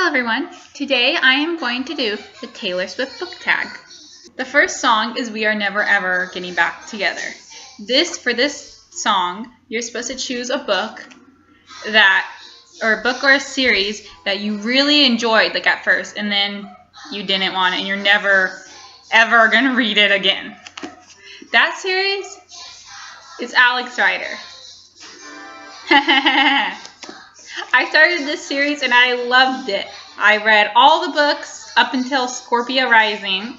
everyone. Today I am going to do the Taylor Swift book tag. The first song is We Are Never Ever Getting Back Together. For this song, you're supposed to choose a book or a series that you really enjoyed at first, and then you didn't want it and you're never ever gonna read it again. That series is Alex Rider. I started this series and I loved it. I read all the books up until Scorpio Rising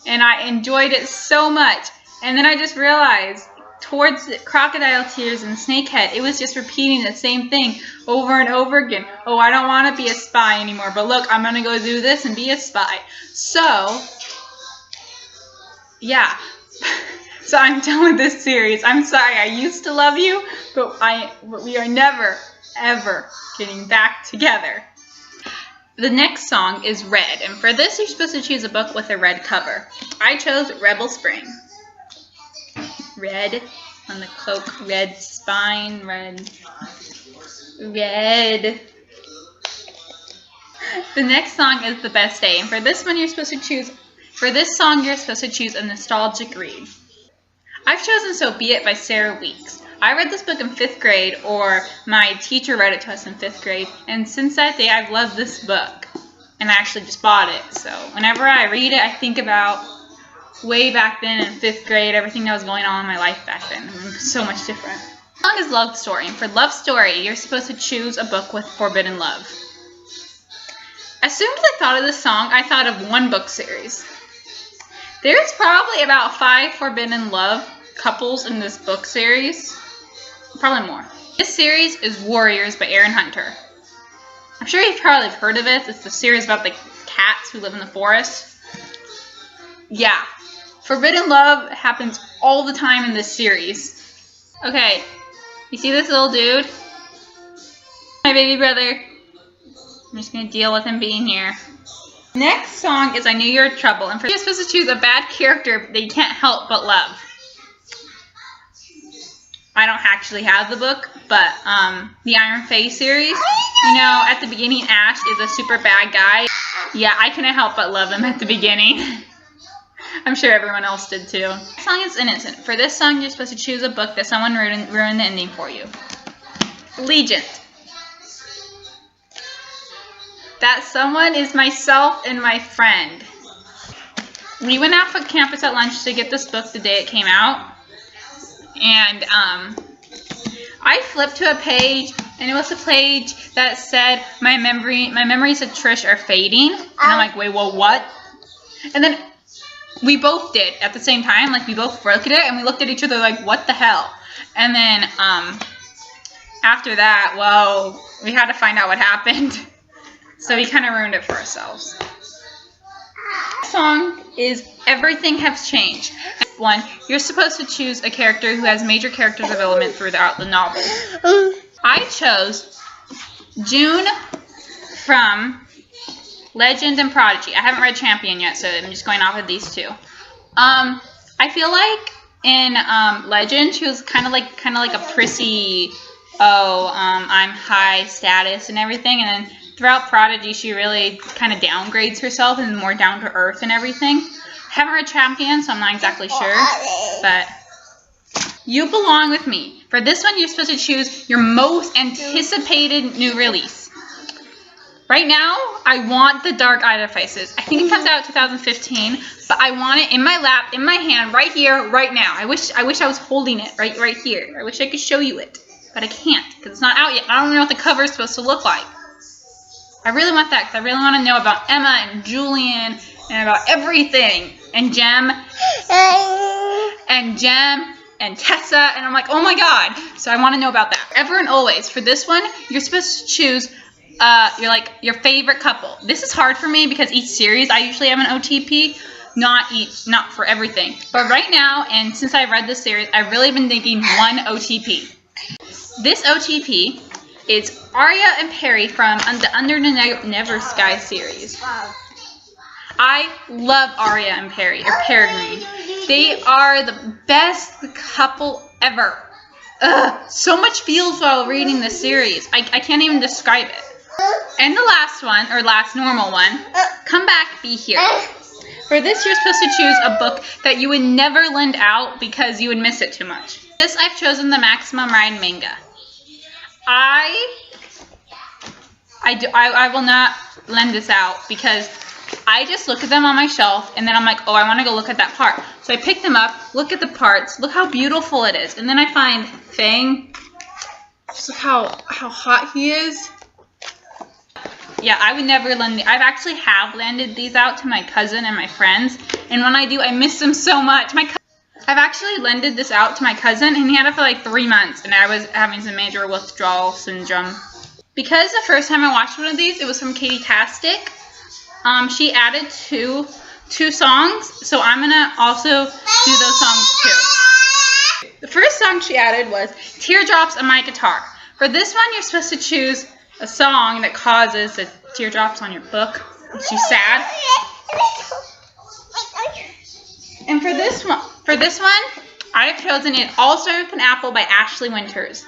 and I enjoyed it so much. And then I just realized towards Crocodile Tears and Snakehead, it was just repeating the same thing over and over again. Oh, I don't want to be a spy anymore, but look, I'm going to go do this and be a spy. So, yeah. So I'm done with this series. I'm sorry, I used to love you, but we are never, ever getting back together. The next song is Red, and for this you're supposed to choose a book with a red cover. I chose Rebel Spring. Red on the cloak, red spine, red. The next song is The Best Day, and for this song you're supposed to choose a nostalgic read. I've chosen So Be It by Sarah Weeks. I read this book in 5th grade, or my teacher read it to us in 5th grade, and since that day I've loved this book. And I actually just bought it, so whenever I read it I think about way back then in 5th grade, everything that was going on in my life back then. It was so much different. The song is Love Story, and for Love Story you're supposed to choose a book with forbidden love. As soon as I thought of this song, I thought of one book series. There's probably about 5 forbidden love couples in this book series. Probably more. This series is Warriors by Aaron Hunter. I'm sure you've probably heard of it. It's the series about the cats who live in the forest. Yeah. Forbidden love happens all the time in this series. Okay. You see this little dude? My baby brother. I'm just going to deal with him being here. Next song is I Knew You Were Trouble, and you're supposed to choose a bad character that you can't help but love. I don't actually have the book, but the Iron Fey series, at the beginning Ash is a super bad guy. Yeah, I couldn't help but love him at the beginning. I'm sure everyone else did too. The song is Innocent. For this song, you're supposed to choose a book that someone ruined the ending for you. Legend. That someone is myself and my friend. We went out for campus at lunch to get this book the day it came out. And I flipped to a page, and it was a page that said, my memories of Trish are fading. And I'm like, wait, well, what? And then we both did at the same time. We both looked at it, and we looked at each other like, what the hell? And then after that, well, we had to find out what happened. So we kind of ruined it for ourselves. The song is Everything Has Changed. One, you're supposed to choose a character who has major character development throughout the novel. I chose June from Legend and Prodigy. I haven't read Champion yet, so I'm just going off of these two. I feel like in Legend, she was kind of like a prissy, I'm high status and everything, and then throughout Prodigy, she really kind of downgrades herself and more down to earth and everything. I haven't read Champion, so I'm not exactly sure, but You Belong With Me. For this one, you're supposed to choose your most anticipated new release. Right now, I want The Dark Edifices. I think it comes out in 2015, but I want it in my lap, in my hand, right here, right now. I wish I was holding it right here. I wish I could show you it, but I can't because it's not out yet. I don't know what the cover is supposed to look like. I really want that because I really want to know about Emma and Julian and about everything. And Jem and Tessa, and I'm like, oh my god. So I want to know about that. Ever and Always. For this one, you're supposed to choose your favorite couple. This is hard for me because each series I usually have an OTP, not for everything. But right now, and since I read this series, I've really been thinking one OTP. This OTP is Arya and Perry from the Under the Never Sky series. I love Arya and Perry, or Peregrine. They are the best couple ever. So much feels while reading this series. I can't even describe it. And the last one, or last normal one, Come Back, Be Here. For this, you're supposed to choose a book that you would never lend out because you would miss it too much. This, I've chosen the Maximum Ride manga. I will not lend this out because I just look at them on my shelf and then I'm like, oh, I want to go look at that part. So I pick them up, look at the parts, look how beautiful it is. And then I find Fang, just look how hot he is. Yeah, I would never lend I've actually have lended these out to my cousin and my friends. And when I do, I miss them so much. I've actually lended this out to my cousin and he had it for like 3 months and I was having some major withdrawal syndrome. Because the first time I watched one of these, it was from Katie Tastic. She added two songs, so I'm gonna also do those songs too. The first song she added was Teardrops on My Guitar. For this one, you're supposed to choose a song that causes the teardrops on your book. Makes you sad. And for this one, I have chosen It All Started with an Apple by Ashley Winters.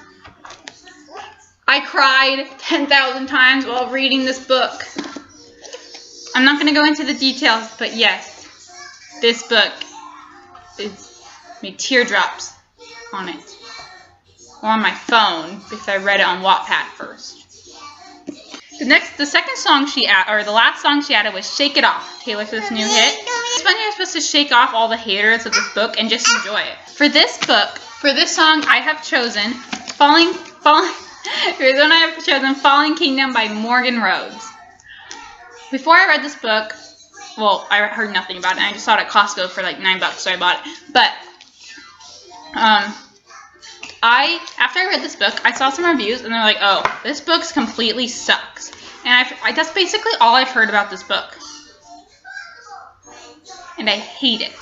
I cried 10,000 times while reading this book. I'm not going to go into the details, but yes, this book is made teardrops on it. Or on my phone, because I read it on Wattpad first. The second song the last song she added was Shake It Off, Taylor Swift's new hit. This one you're supposed to shake off all the haters of this book and just enjoy it. For this song, I have chosen Falling Kingdom by Morgan Rhodes. Before I read this book, well, I heard nothing about it. I just saw it at Costco for like $9, so I bought it. But after I read this book, I saw some reviews, and they're like, "Oh, this book's completely sucks." And that's basically all I've heard about this book, and I hate it.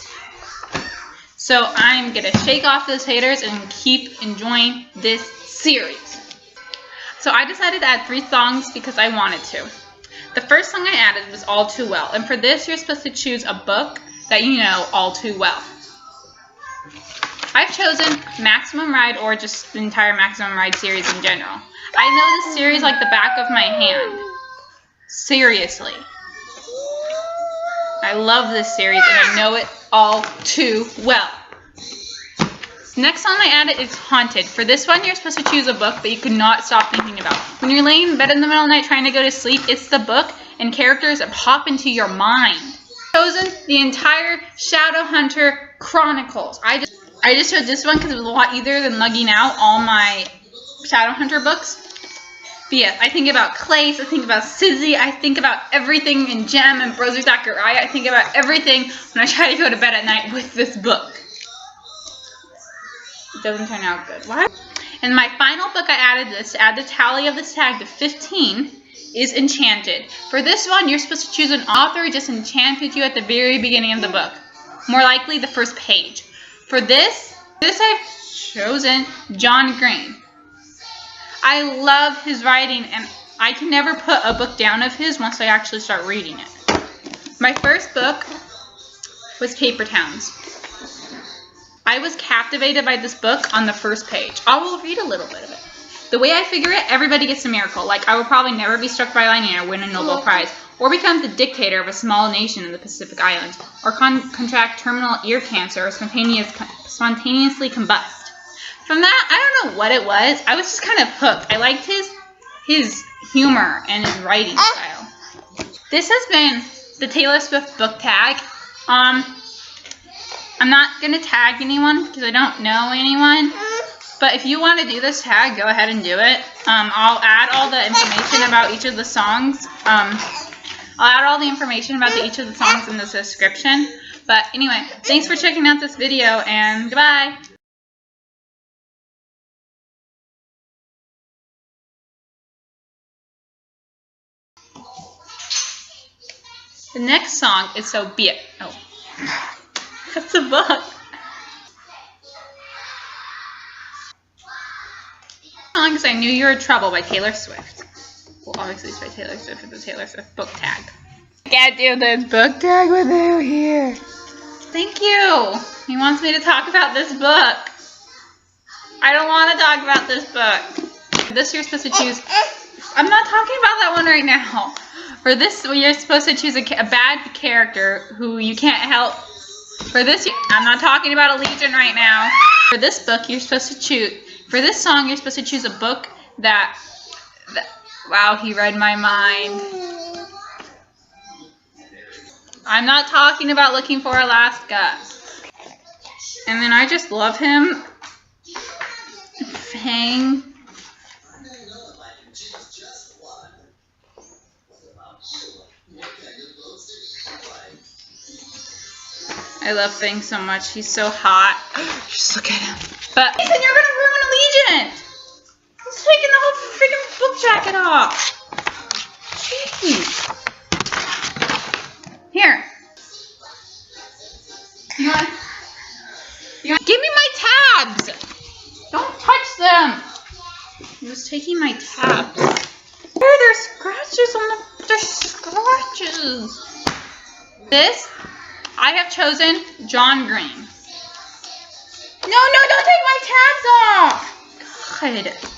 So I'm gonna shake off those haters and keep enjoying this series. So I decided to add 3 songs because I wanted to. The first song I added was All Too Well, and for this, you're supposed to choose a book that you know all too well. I've chosen Maximum Ride or just the entire Maximum Ride series in general. I know this series like the back of my hand. Seriously. I love this series and I know it all too well. Next song I added is Haunted. For this one, you're supposed to choose a book that you could not stop thinking about. When you're laying in bed in the middle of the night trying to go to sleep, it's the book and characters that pop into your mind. I've chosen the entire Shadowhunter Chronicles. I just chose this one because it was a lot easier than lugging out all my Shadowhunter books. But yes, I think about Clace, I think about Sizzy, I think about everything in Gem and Brother Zachariah. I think about everything when I try to go to bed at night with this book. It doesn't turn out good. Why? And my final book I added this to add the tally of this tag to 15 is Enchanted. For this one, you're supposed to choose an author who just enchanted you at the very beginning of the book. More likely the first page. For this I've chosen John Green. I love his writing and I can never put a book down of his once I actually start reading it. My first book was Paper Towns. I was captivated by this book on the first page. I will read a little bit of it. The way I figure it, everybody gets a miracle. Like I will probably never be struck by lightning or win a Nobel Prize, or become the dictator of a small nation in the Pacific Islands, or contract terminal ear cancer or spontaneously combust. From that, I don't know what it was. I was just kind of hooked. I liked his humor and his writing style. This has been the Taylor Swift book tag. I'm not going to tag anyone because I don't know anyone. But if you want to do this tag, go ahead and do it. I'll add all the information about each of the songs. I'll add all the information about each of the songs in the description. But anyway, thanks for checking out this video and goodbye. The next song is So Be It. Oh, that's a book. Song is I Knew You Were Trouble by Taylor Swift. Well, obviously it's by Taylor Swift with the Taylor Swift book tag. I can't do this book tag with you here. Thank you. He wants me to talk about this book. I don't want to talk about this book. This you're supposed to choose I'm not talking about that one right now. For this, you're supposed to choose a bad character who you can't help. For this, I'm not talking about Allegiant right now. For this book, you're supposed to choose. For this song, you're supposed to choose a book that wow, he read my mind. I'm not talking about Looking for Alaska. And then I just love him. Fang. I love Fang so much. He's so hot. Just look at him. But Ethan, you're gonna ruin Allegiant. He's taking the whole freaking book jacket off. Jeez. Here. You want? Give me my tabs. Don't touch them. He was taking my tabs. There's scratches on the. There's scratches. This. I have chosen John Green. No, don't take my tabs off. God.